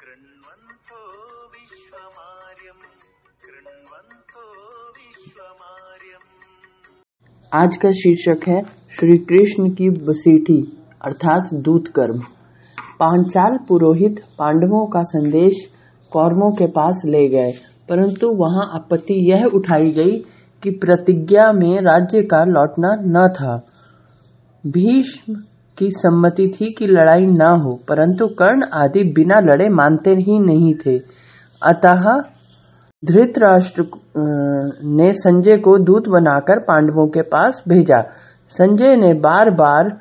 कृण्वन्तो विश्वमार्यं कृण्वन्तो विश्वमार्यम्। आज का शीर्षक है श्री कृष्ण की बसीठी अर्थात दूत कर्म। पांचाल पुरोहित पांडवों का संदेश कौरवों के पास ले गए, परंतु वहां आपत्ति यह उठाई गई कि प्रतिज्ञा में राज्य का लौटना न था। भीष्म की सम्मति थी कि लड़ाई न हो, परंतु कर्ण आदि बिना लड़े मानते ही नहीं थे। अतः धृतराष्ट्र ने संजय को दूत बनाकर पांडवों के पास भेजा। संजय ने बार बार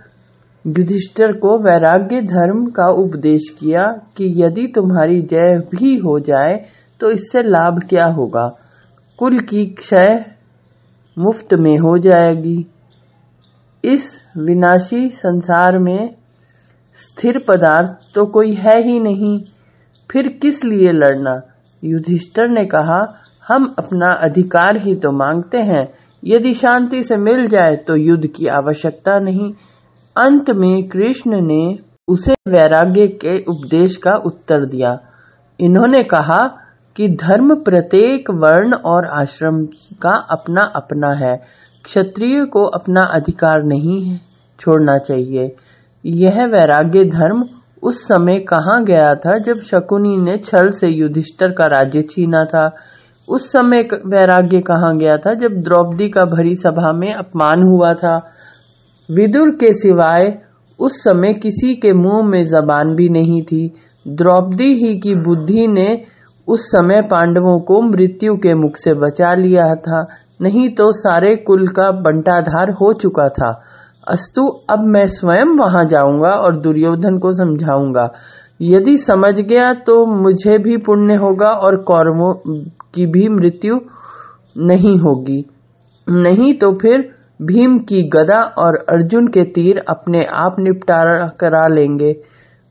युधिष्ठिर को वैराग्य धर्म का उपदेश किया कि यदि तुम्हारी जय भी हो जाए तो इससे लाभ क्या होगा, कुल की क्षय मुफ्त में हो जाएगी। इस विनाशी संसार में स्थिर पदार्थ तो कोई है ही नहीं, फिर किस लिए लड़ना। युधिष्ठिर ने कहा, हम अपना अधिकार ही तो मांगते हैं, यदि शांति से मिल जाए तो युद्ध की आवश्यकता नहीं। अंत में कृष्ण ने उसे वैराग्य के उपदेश का उत्तर दिया। इन्होंने कहा कि धर्म प्रत्येक वर्ण और आश्रम का अपना अपना है, क्षत्रिय को अपना अधिकार नहीं छोड़ना चाहिए। यह वैराग्य धर्म उस समय कहाँ गया था जब शकुनी ने छल से युधिष्ठिर का राज्य छीना था। उस समय वैराग्य कहाँ गया था जब द्रौपदी का भरी सभा में अपमान हुआ था। विदुर के सिवाय उस समय किसी के मुंह में जबान भी नहीं थी। द्रौपदी ही की बुद्धि ने उस समय पांडवों को मृत्यु के मुख से बचा लिया था, नहीं तो सारे कुल का बंटाधार हो चुका था। अस्तु, अब मैं स्वयं वहां जाऊंगा और दुर्योधन को समझाऊंगा। यदि समझ गया तो मुझे भी पुण्य होगा और कौरवों की भी मृत्यु नहीं होगी, नहीं तो फिर भीम की गदा और अर्जुन के तीर अपने आप निपटारा करा लेंगे।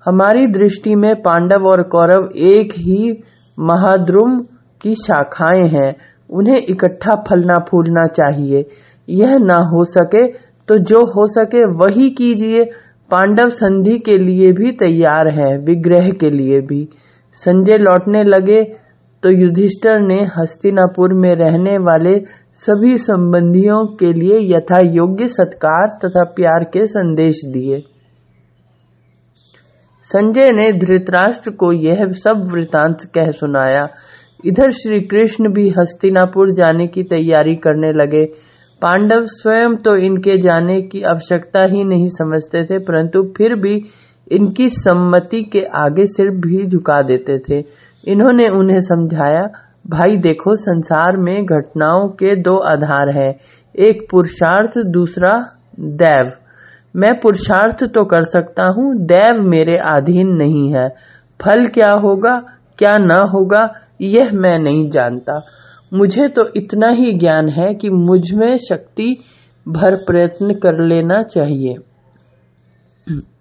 हमारी दृष्टि में पांडव और कौरव एक ही महाद्रुम की शाखाएं हैं, उन्हें इकट्ठा फलना फूलना चाहिए। यह ना हो सके तो जो हो सके वही कीजिए। पांडव संधि के लिए भी तैयार हैं, विग्रह के लिए भी। संजय लौटने लगे तो युधिष्ठिर ने हस्तिनापुर में रहने वाले सभी संबंधियों के लिए यथा योग्य सत्कार तथा प्यार के संदेश दिए। संजय ने धृतराष्ट्र को यह सब वृतांत कह सुनाया। इधर श्री कृष्ण भी हस्तिनापुर जाने की तैयारी करने लगे। पांडव स्वयं तो इनके जाने की आवश्यकता ही नहीं समझते थे, परंतु फिर भी इनकी सम्मति के आगे सिर भी झुका देते थे। इन्होंने उन्हें समझाया, भाई देखो, संसार में घटनाओं के दो आधार हैं, एक पुरुषार्थ, दूसरा दैव। मैं पुरुषार्थ तो कर सकता हूँ, दैव मेरे अधीन नहीं है। फल क्या होगा क्या न होगा यह मैं नहीं जानता। मुझे तो इतना ही ज्ञान है कि मुझ में शक्ति भर प्रयत्न कर लेना चाहिए,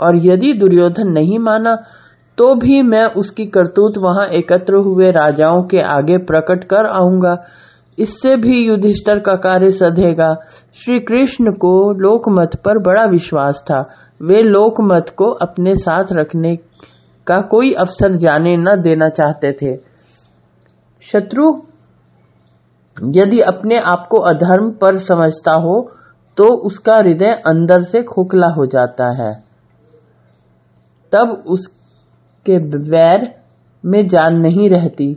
और यदि दुर्योधन नहीं माना तो भी मैं उसकी करतूत वहां एकत्र हुए राजाओं के आगे प्रकट कर आऊंगा। इससे भी युधिष्ठिर का कार्य सधेगा। श्री कृष्ण को लोकमत पर बड़ा विश्वास था। वे लोकमत को अपने साथ रखने का कोई अवसर जाने न देना चाहते थे। शत्रु यदि अपने आप को अधर्म पर समझता हो तो उसका हृदय अंदर से खोखला हो जाता है, तब उसके वैर में जान नहीं रहती,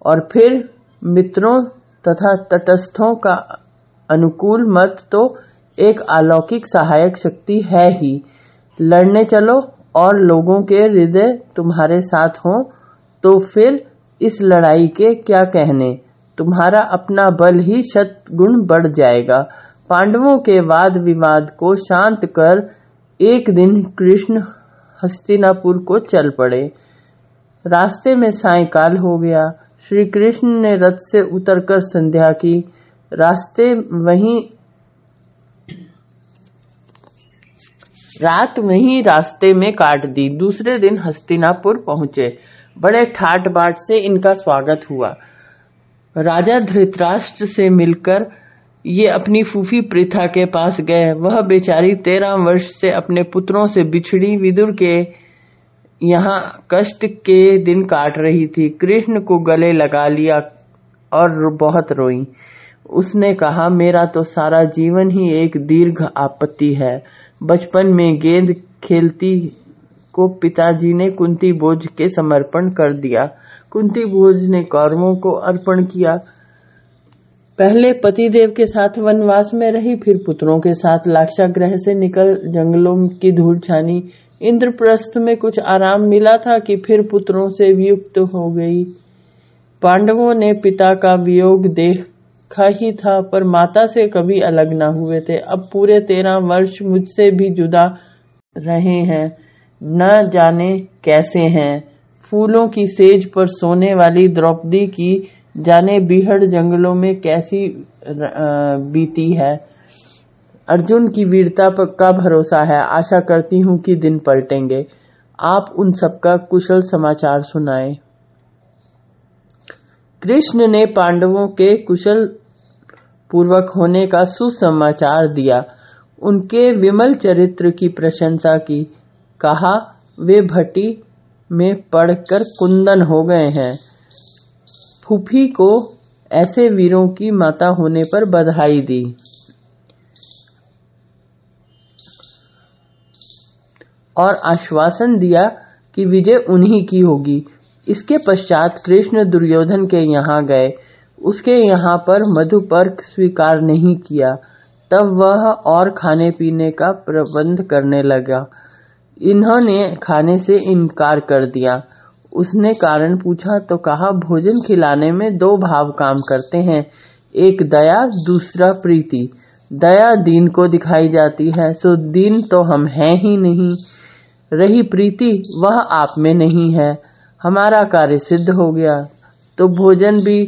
और फिर मित्रों तथा तटस्थों का अनुकूल मत तो एक अलौकिक सहायक शक्ति है ही। लड़ने चलो और लोगों के हृदय तुम्हारे साथ हों तो फिर इस लड़ाई के क्या कहने, तुम्हारा अपना बल ही 100 गुण बढ़ जाएगा। पांडवों के वाद विवाद को शांत कर एक दिन कृष्ण हस्तिनापुर को चल पड़े। रास्ते में सायंकाल हो गया। श्री कृष्ण ने रथ से उतरकर संध्या की। रात वहीं रास्ते में काट दी। दूसरे दिन हस्तिनापुर पहुंचे। बड़े ठाट बाट से इनका स्वागत हुआ। राजा धृतराष्ट्र से मिलकर ये अपनी फूफी पृथा के पास गए। वह बेचारी 13 वर्ष से अपने पुत्रों से बिछड़ी विदुर के यहाँ कष्ट के दिन काट रही थी। कृष्ण को गले लगा लिया और बहुत रोई। उसने कहा, मेरा तो सारा जीवन ही एक दीर्घ आपत्ति है। बचपन में गेंद खेलती को पिताजी ने कुंती भोज के समर्पण कर दिया। कुंती भोज ने कौरवों को अर्पण किया। पहले पतिदेव के साथ वनवास में रही, फिर पुत्रों के साथ लाक्षागृह से निकल जंगलों की धूल छानी। इंद्रप्रस्थ में कुछ आराम मिला था कि फिर पुत्रों से वियुक्त हो गई। पांडवों ने पिता का वियोग देखा ही था, पर माता से कभी अलग न हुए थे। अब पूरे 13 वर्ष मुझसे भी जुदा रहे हैं, न जाने कैसे हैं। फूलों की सेज पर सोने वाली द्रौपदी की जाने बीहड़ जंगलों में कैसी बीती है। अर्जुन की वीरता का भरोसा है। आशा करती हूँ कि दिन पलटेंगे। आप उन सबका कुशल समाचार सुनाएं। कृष्ण ने पांडवों के कुशल पूर्वक होने का सुसमाचार दिया। उनके विमल चरित्र की प्रशंसा की। कहा, वे भट्टी में पड़कर कुंदन हो गए हैं। फूफी को ऐसे वीरों की माता होने पर बधाई दी और आश्वासन दिया कि विजय उन्हीं की होगी। इसके पश्चात कृष्ण दुर्योधन के यहाँ गए। उसके यहाँ पर मधुपर्क स्वीकार नहीं किया। तब वह और खाने पीने का प्रबंध करने लगा। इन्होंने खाने से इनकार कर दिया। उसने कारण पूछा तो कहा, भोजन खिलाने में 2 भाव काम करते हैं, एक दया, दूसरा प्रीति। दया दीन को दिखाई जाती है, सो दीन तो हम हैं ही नहीं। रही प्रीति, वह आप में नहीं है। हमारा कार्य सिद्ध हो गया तो भोजन भी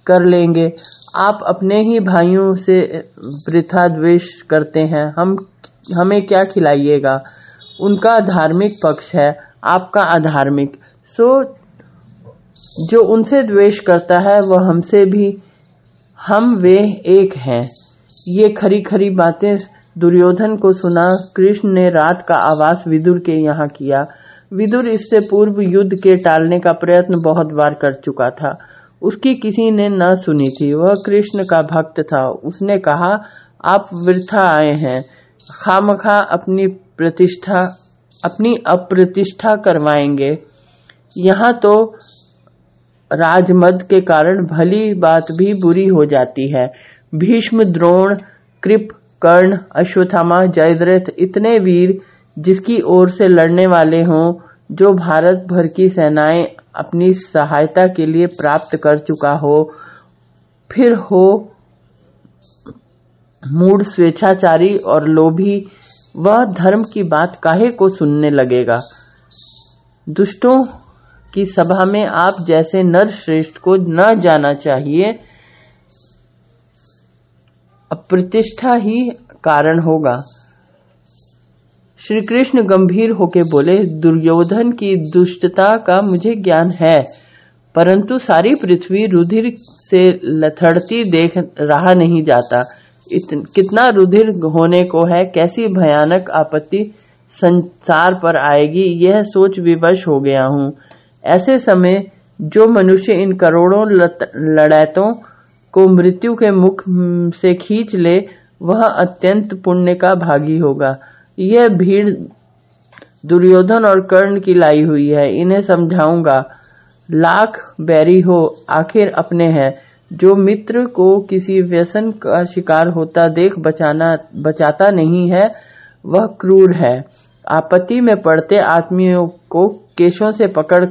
कर लेंगे। आप अपने ही भाइयों से वृथा द्वेष करते हैं, हमें क्या खिलाइएगा। उनका धार्मिक पक्ष है, आपका अधार्मिक। सो जो उनसे द्वेष करता है वह हमसे भी, हम वे एक हैं। ये खरी खरी बातें दुर्योधन को सुना कृष्ण ने रात का आवास विदुर के यहाँ किया। विदुर इससे पूर्व युद्ध के टालने का प्रयत्न बहुत बार कर चुका था। उसकी किसी ने न सुनी थी। वह कृष्ण का भक्त था। उसने कहा, आप वृथा आए हैं, खामखा अपनी अप्रतिष्ठा करवाएंगे। यहाँ तो राजमद के कारण भली बात भी बुरी हो जाती है। भीष्म, द्रोण, कृप, कर्ण, अश्वत्थामा, जयद्रथ इतने वीर जिसकी ओर से लड़ने वाले हों, जो भारत भर की सेनाएं अपनी सहायता के लिए प्राप्त कर चुका हो, फिर हो मूढ़, स्वेच्छाचारी और लोभी, वह धर्म की बात काहे को सुनने लगेगा। दुष्टों की सभा में आप जैसे नर श्रेष्ठ को न जाना चाहिए। अप्रतिष्ठा ही कारण होगा। श्री कृष्ण गंभीर होके बोले, दुर्योधन की दुष्टता का मुझे ज्ञान है, परंतु सारी पृथ्वी रुधिर से लथड़ती देख रहा नहीं जाता। कितना रुधिर होने को है, कैसी भयानक आपत्ति संसार पर आएगी, यह सोच विवश हो गया हूँ। ऐसे समय जो मनुष्य इन करोड़ों लड़ैतों को मृत्यु के मुख से खींच ले, वह अत्यंत पुण्य का भागी होगा। यह भीड़ दुर्योधन और कर्ण की लाई हुई है, इन्हें समझाऊंगा। लाख बैरी हो, आखिर अपने हैं। जो मित्र को किसी व्यसन का शिकार होता देख बचाता नहीं है, वह क्रूर है। आपत्ति में पड़ते आदमियों को केशों से पकड़